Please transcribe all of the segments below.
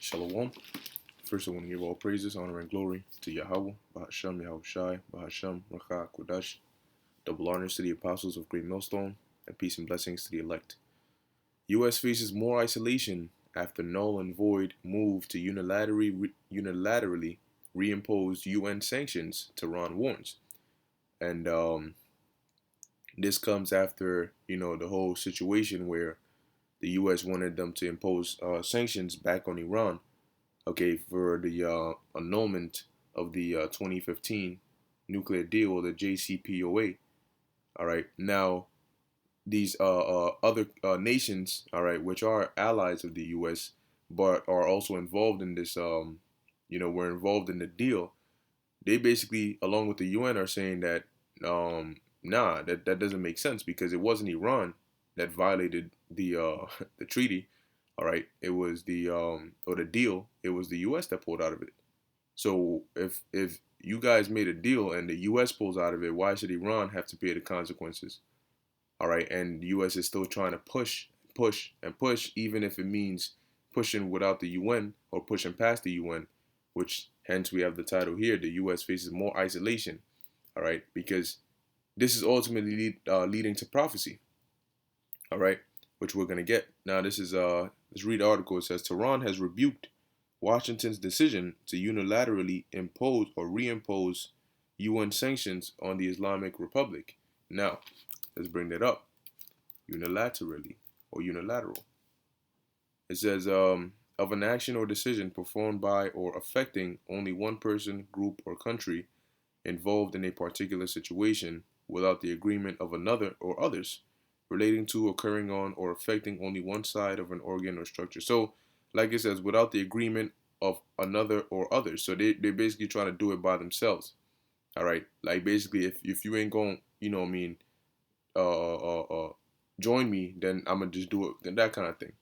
Shalom. First, I want to give all praises, honor, and glory to Yahweh, Bahasham, Yahushai, Bahasham, Racha, Kodash, double honors to the apostles of Great Millstone, and peace and blessings to the elect. U.S. faces more isolation after null and void move to unilaterally reimpose UN sanctions, Tehran warns. And this comes after, the whole situation where the U.S. wanted them to impose sanctions back on Iran, okay, for the annulment of the 2015 nuclear deal, the JCPOA. All right, now these other nations, all right, which are allies of the U.S. but are also involved in this, were involved in the deal. They basically, along with the UN, are saying that, nah, that doesn't make sense because it wasn't Iran that violated the the treaty. All right, it was the or the deal. It was the U.S. that pulled out of it. So if you guys made a deal and the U.S. pulls out of it, why should Iran have to pay the consequences? All right, and the U.S. is still trying to push, and push, even if it means pushing without the UN or pushing past the UN, which hence we have the title here. The U.S. faces more isolation. All right, because this is ultimately leading to prophecy. All right, which we're gonna get now. Let's read the article. It says Tehran has rebuked Washington's decision to unilaterally impose or reimpose UN sanctions on the Islamic Republic. Now, let's bring that up. Unilaterally or unilateral. It says of an action or decision performed by or affecting only one person, group, or country involved in a particular situation without the agreement of another or others relating to, occurring on, or affecting only one side of an organ or structure. So, like it says, without the agreement of another or others. So they're basically trying to do it by themselves. All right. Like basically, if you ain't going, join me, then I'm going to just do it. That kind of thing.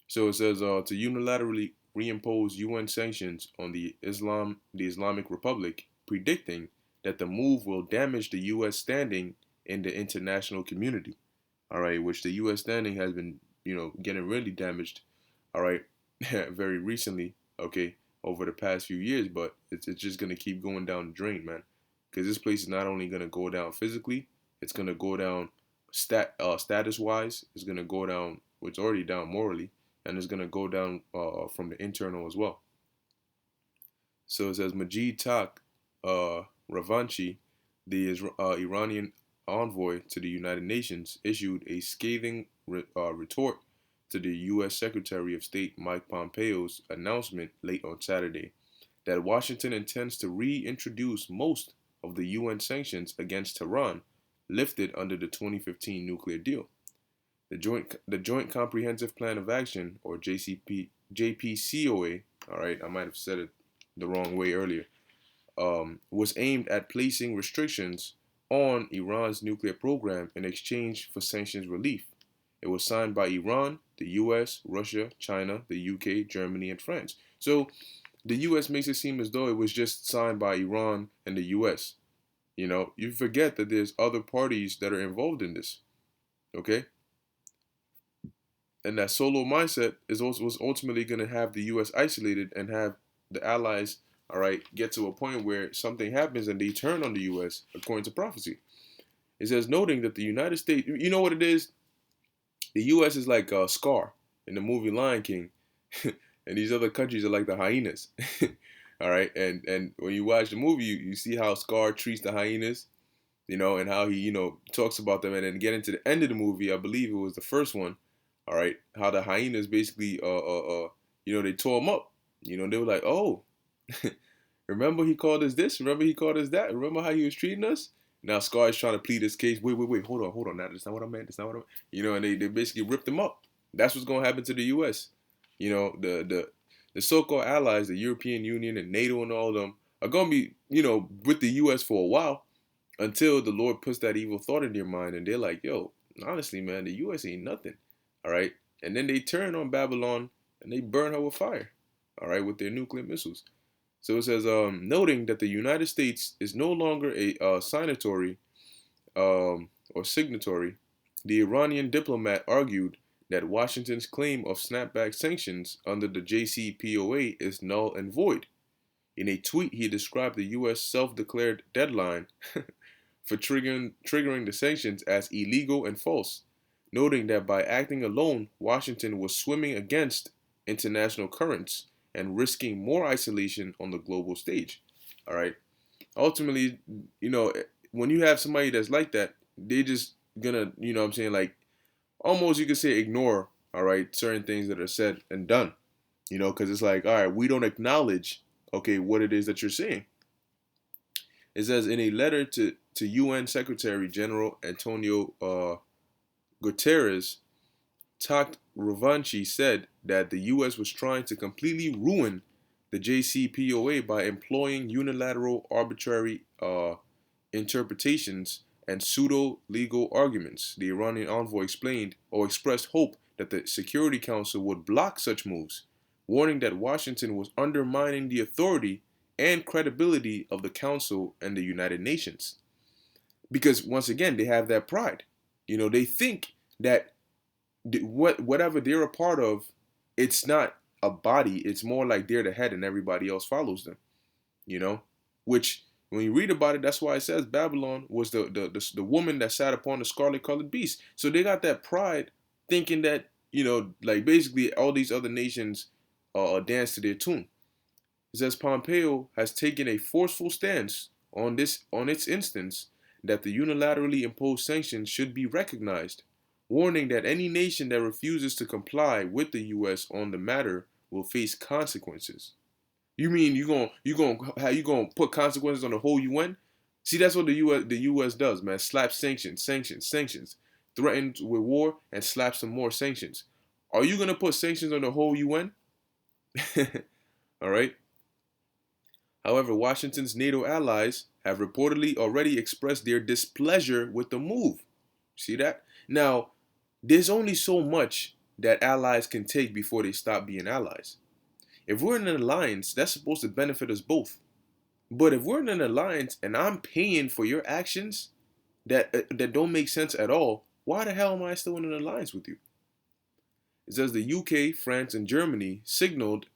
So it says to unilaterally reimpose UN sanctions on the Islamic Republic, predicting that the move will damage the U.S. standing in the international community. All right, which the U.S. standing has been, getting really damaged. All right, very recently. Okay, over the past few years, but it's just gonna keep going down the drain, man. Because this place is not only gonna go down physically, it's gonna go down status wise. It's gonna go down, it's already down morally, and it's gonna go down from the internal as well. So it says Majid Tak Ravanchi, the Iranian envoy to the United Nations, issued a scathing retort to the U.S. Secretary of State Mike Pompeo's announcement late on Saturday that Washington intends to reintroduce most of the UN sanctions against Tehran lifted under the 2015 nuclear deal. The Joint Comprehensive Plan of Action, or JPCOA, all right, I might have said it the wrong way earlier, was aimed at placing restrictions on Iran's nuclear program in exchange for sanctions relief. It was signed by Iran, the US, Russia, China, the UK, Germany, and France. So the US makes it seem as though it was just signed by Iran and the US. You forget that there's other parties that are involved in this. Okay? And that solo mindset was ultimately going to have the U.S. isolated and have the allies, all right, get to a point where something happens and they turn on the U.S. according to prophecy. It says, noting that the United States, you know what it is? The U.S. is like Scar in the movie Lion King, and these other countries are like the hyenas. All right, and when you watch the movie, you see how Scar treats the hyenas, and how he, talks about them, and then get into the end of the movie. I believe it was the first one. All right, how the hyenas basically, they tore him up. They were like, oh, remember he called us this? Remember he called us that? Remember how he was treating us? Now Scar is trying to plead his case. Wait, hold on. That's not what I meant. That's not what I meant. And they basically ripped him up. That's what's going to happen to the U.S. The so-called allies, the European Union and NATO and all of them, are going to be, with the U.S. for a while until the Lord puts that evil thought in their mind. And they're like, yo, honestly, man, the U.S. ain't nothing. All right. And then they turn on Babylon and they burn her with fire. All right. With their nuclear missiles. So it says, noting that the United States is no longer a signatory or signatory, the Iranian diplomat argued that Washington's claim of snapback sanctions under the JCPOA is null and void. In a tweet, he described the U.S. self-declared deadline for triggering the sanctions as illegal and false, noting that by acting alone, Washington was swimming against international currents and risking more isolation on the global stage. All right. Ultimately, when you have somebody that's like that, they just gonna, what I'm saying, like almost you could say ignore, all right, certain things that are said and done, because it's like, all right, we don't acknowledge, okay, what it is that you're saying. It says in a letter to UN Secretary General Antonio Guterres, Takht Ravanchi said that the U.S. was trying to completely ruin the JCPOA by employing unilateral, arbitrary interpretations and pseudo-legal arguments. The Iranian envoy explained or expressed hope that the Security Council would block such moves, warning that Washington was undermining the authority and credibility of the Council and the United Nations. Because once again, they have that pride. They think that whatever they're a part of, it's not a body. It's more like they're the head and everybody else follows them. Which when you read about it, that's why it says Babylon was the woman that sat upon the scarlet colored beast. So they got that pride, thinking that like basically all these other nations dance to their tune. It says Pompeo has taken a forceful stance on its instance that the unilaterally imposed sanctions should be recognized, warning that any nation that refuses to comply with the U.S. on the matter will face consequences. You mean you gonna put consequences on the whole UN? See, that's what the U.S. does, man. Slap sanctions, threatens with war and slap some more sanctions. Are you gonna put sanctions on the whole UN? All right. However, Washington's NATO allies have reportedly already expressed their displeasure with the move. See that? Now, there's only so much that allies can take before they stop being allies. If we're in an alliance, that's supposed to benefit us both. But if we're in an alliance and I'm paying for your actions that don't make sense at all, why the hell am I still in an alliance with you? It says the UK, France, and Germany signaled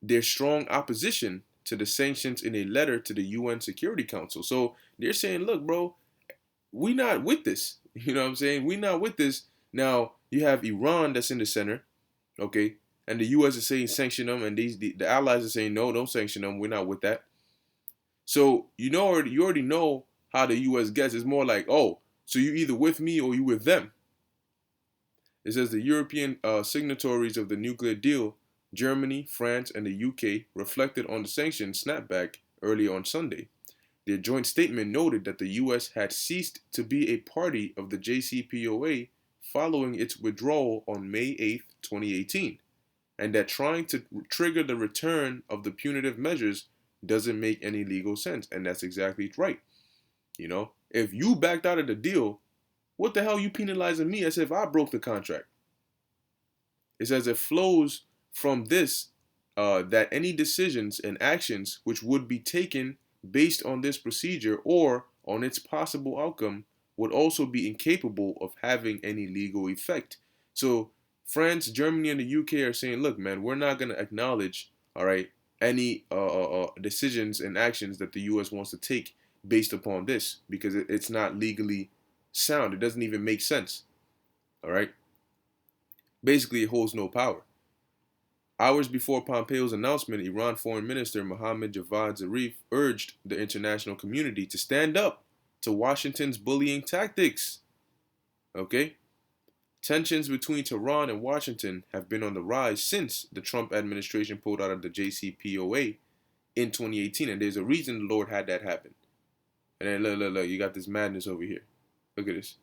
their strong opposition to the sanctions in a letter to the UN Security Council. So they're saying, look, bro, we not with this. You know what I'm saying? We not with this. Now, you have Iran that's in the center, okay? And the U.S. is saying sanction them, and the allies are saying, no, don't sanction them. We're not with that. So, you already know how the U.S. gets. It's more like, oh, so you either with me or you with them. It says the European signatories of the nuclear deal, Germany, France, and the UK, reflected on the sanctions snapback early on Sunday. Their joint statement noted that the U.S. had ceased to be a party of the JCPOA following its withdrawal on May 8, 2018, and that trying to trigger the return of the punitive measures doesn't make any legal sense. And that's exactly right. If you backed out of the deal, what the hell are you penalizing me as if I broke the contract? It says it flows from this that any decisions and actions which would be taken based on this procedure or on its possible outcome would also be incapable of having any legal effect. So France, Germany, and the UK are saying, look, man, we're not going to acknowledge, all right, any decisions and actions that the U.S. wants to take based upon this because it's not legally sound. It doesn't even make sense, all right? Basically, it holds no power. Hours before Pompeo's announcement, Iran Foreign Minister Mohammad Javad Zarif urged the international community to stand up to Washington's bullying tactics. Okay? Tensions between Tehran and Washington have been on the rise since the Trump administration pulled out of the JCPOA in 2018, and there's a reason the Lord had that happen. And then look, you got this madness over here. Look at this.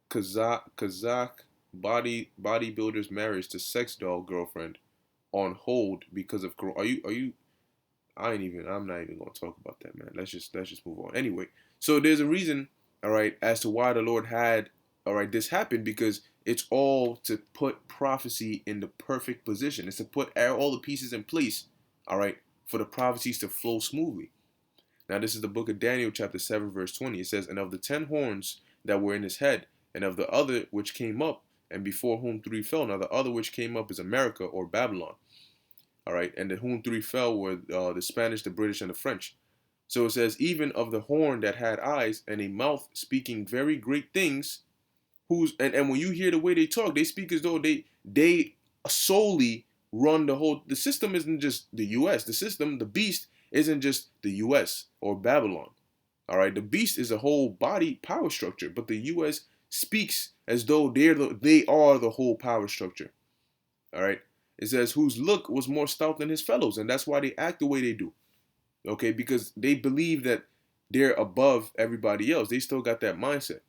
Kazakh bodybuilder's marriage to sex doll girlfriend on hold because of corona. I'm not even gonna talk about that, man. Let's just move on. Anyway, so there's a reason, all right, as to why the Lord had, all right, this happen, because it's all to put prophecy in the perfect position. It's to put all the pieces in place, all right, for the prophecies to flow smoothly. Now, this is the book of Daniel, chapter 7, verse 20. It says, and of the 10 horns that were in his head, and of the other which came up, and before whom three fell. Now the other which came up is America or Babylon. All right, and the whom three fell were the Spanish, the British, and the French. So it says, even of the horn that had eyes and a mouth speaking very great things, and when you hear the way they talk, they speak as though they solely run the system isn't just the US. The system, the beast, isn't just the US or Babylon. All right, the beast is a whole body power structure, but the US speaks as though they are the whole power structure. All right. It says, whose look was more stout than his fellows, and that's why they act the way they do. Okay, because they believe that they're above everybody else. They still got that mindset.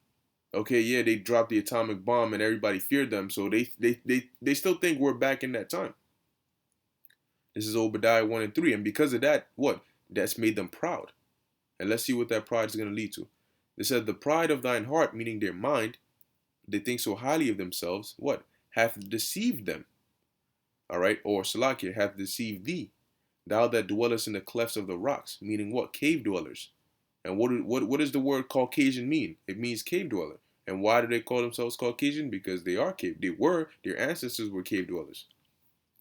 Okay, yeah, they dropped the atomic bomb and everybody feared them, so they still think we're back in that time. This is Obadiah 1 and 3, and because of that, what? That's made them proud. And let's see what that pride is going to lead to. It said, the pride of thine heart, meaning their mind, they think so highly of themselves, what? Hath deceived them. All right, or Salakia, hath deceived thee, thou that dwellest in the clefts of the rocks, meaning what? Cave dwellers. And what does the word Caucasian mean? It means cave dweller. And why do they call themselves Caucasian? Because they are cave. Their ancestors were cave dwellers.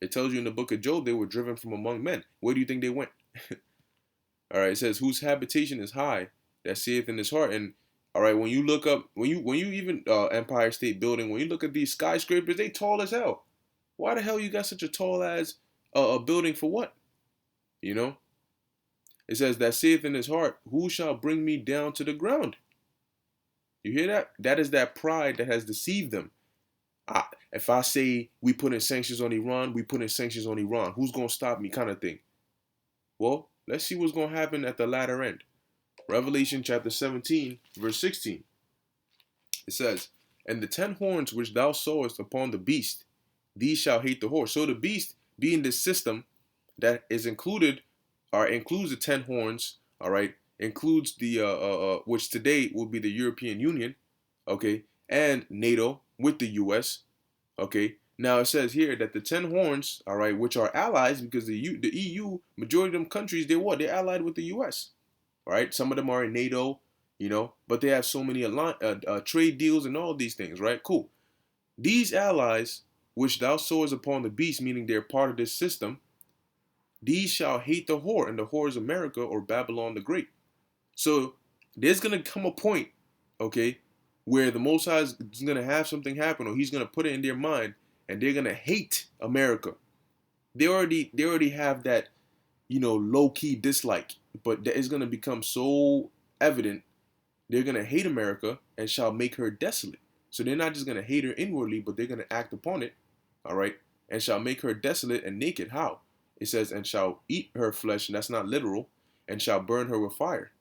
It tells you in the book of Job they were driven from among men. Where do you think they went? All right, it says, whose habitation is high, that saith in his heart. And all right, when you look up, when you even Empire State Building, when you look at these skyscrapers, they tall as hell. Why the hell you got such a tall ass a building for what? You know? It says, that saith in his heart, who shall bring me down to the ground? You hear that? That is that pride that has deceived them. If I say we put in sanctions on Iran, we put in sanctions on Iran. Who's going to stop me kind of thing? Well, let's see what's going to happen at the latter end. Revelation chapter 17, verse 16. It says, and the 10 horns which thou sawest upon the beast, these shall hate the horse. So the beast being this system that is includes the 10 horns, all right, includes the which today will be the European Union, okay, and NATO with the US, okay. Now it says here that the 10 horns, all right, which are allies, because the EU, majority of them countries, they're allied with the US, right? Some of them are in NATO, you know, but they have so many trade deals and all these things, right? Cool. These allies, which thou sawest upon the beast, meaning they're part of this system, these shall hate the whore, and the whore is America or Babylon the Great. So there's going to come a point, okay, where the Most High is going to have something happen, or he's going to put it in their mind, and they're going to hate America. They already have that, you know, low-key dislike, but it's going to become so evident. They're going to hate America and shall make her desolate. So they're not just going to hate her inwardly, but they're going to act upon it, all right, and shall make her desolate and naked. How? It says, and shall eat her flesh, and that's not literal, and shall burn her with fire.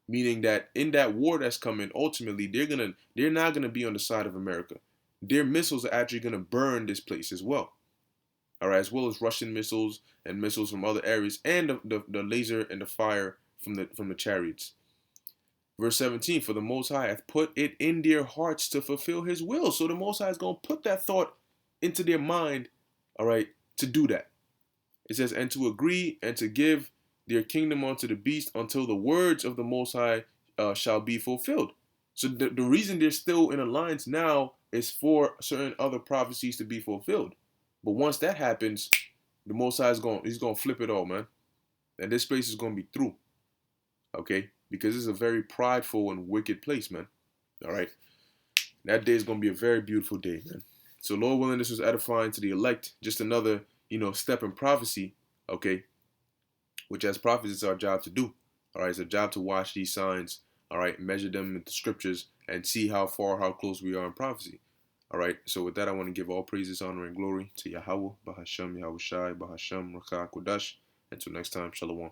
Meaning that in that war that's coming, ultimately, they're not gonna be on the side of America. Their missiles are actually gonna burn this place as well. All right, as well as Russian missiles and missiles from other areas, and the laser and the fire from the chariots. Verse 17, for the Most High hath put it in their hearts to fulfill his will. So the Most High is gonna put that thought into their mind, all right, to do that. It says, and to agree and to give their kingdom unto the beast until the words of the Most High shall be fulfilled. So the reason they're still in alliance now is for certain other prophecies to be fulfilled. But once that happens, the Most High he's going to flip it all, man. And this place is going to be through. Okay? Because it's a very prideful and wicked place, man. All right? That day is going to be a very beautiful day, man. So Lord willing, this was edifying to the elect. Just another, you know, step in prophecy, okay? Which as prophets, it's our job to do. All right, it's our job to watch these signs, all right, measure them in the scriptures and see how close we are in prophecy. All right, so with that, I want to give all praises, honor, and glory to Yahweh, Bahashem, Yahushai, Bahashem, Rakha, Kodash. Until next time, Shalom.